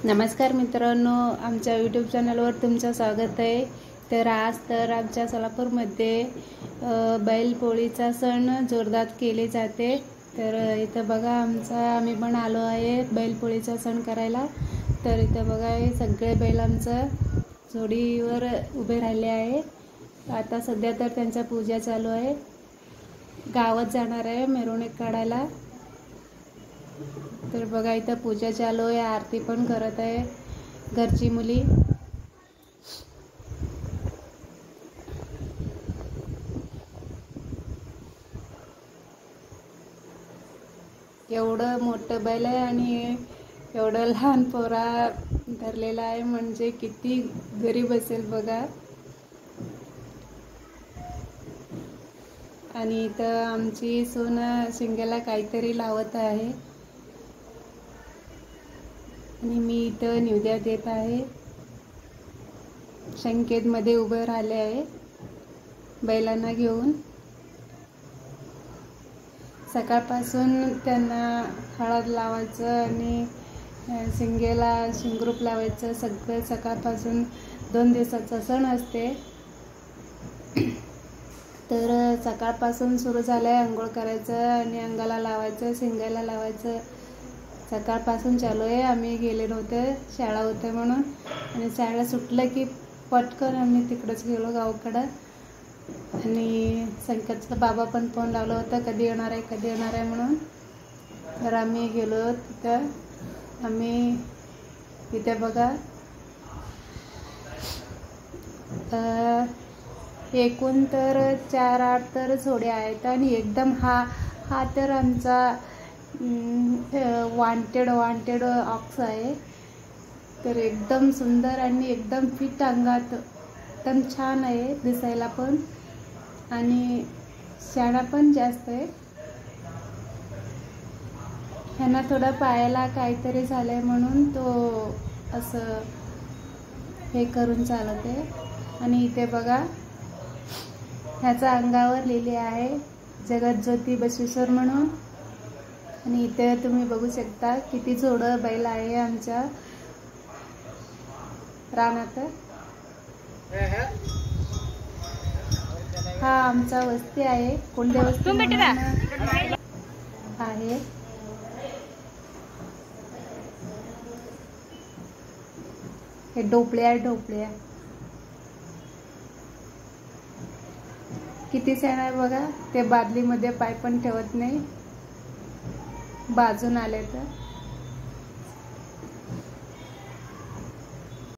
नमस्कार मित्रांनो, आमच्या यूट्यूब चॅनलवर तुमचं स्वागत आहे। तर आज आमच्या सोलापूरमध्ये बैलपोळीचा सण जोरदार केले जाते। तर इथं बघा आम्ही पण आलो आहे बैलपोळीचा सण करायला। तर इथं बघा हे सगळे बैल आमचं जोडीवर उभे राहिले आहे। आता सध्या तर त्यांचा पूजा चालू आहे। गावात जाणार आहे मिरवणूक काढायला। तर बघा इथं पूजा चालू आहे, आरती पण करत आहे घरची मुली। एवढं मोठं बैल आहे आणि एवढं लहान पोरा धरलेला आहे, म्हणजे किती गरीब असेल बघा। आणि इथं आमची सून शिंगाला काहीतरी लावत आहे आणि मी इथं निवेद्य देत आहे। संकेतमध्ये उभे राहिले आहे बैलांना घेऊन। सकाळपासून त्यांना हळद लावायचं आणि शिंगेला शिंगरूप लावायचं, सगळं सकाळपासून 2 दिवसाचा सण असते। तर सकाळपासून सुरू झालंय, अंघोळ करायचं आणि अंगाला लावायचं, शिंगाला लावायचं, सकाळपासून चालू आहे। आम्ही गेले नव्हते, शाळा होते म्हणून, आणि शाळा सुटलं की पटकन आम्ही तिकडंच गेलो गावाकडं। आणि संकेतचा बाबा पण फोन लावला होता कधी येणार आहे म्हणून। तर आम्ही गेलो तिथं। आम्ही इथे बघा एकूण तर 4-8 तर जोड्या आहेत आणि एकदम हा तर आमचा वांटेड ऑक्स आहे। तर एकदम सुंदर आणि एकदम फिट अंगात, एकदम छान आहे दिसायला पण, आणि शाणा पण जास्त आहे। ह्यांना थोडं पायाला काहीतरी झालंय म्हणून तो असं हे करून चालत आहे। आणि इथे बघा ह्याच्या अंगावर लिहिले आहे जगतज्योती बसवेश्वर म्हणून। आणि इथे तुम्ही बघू शकता किती जोडं बैल आहे आमच्या रानात। हा आमचा वस्ती आहे, कोंडे वस्ती आहे। हे ढोपळ्या किती सण आहे बघा। ते बादलीमध्ये पाय पण ठेवत नाही, बाजून आले तर।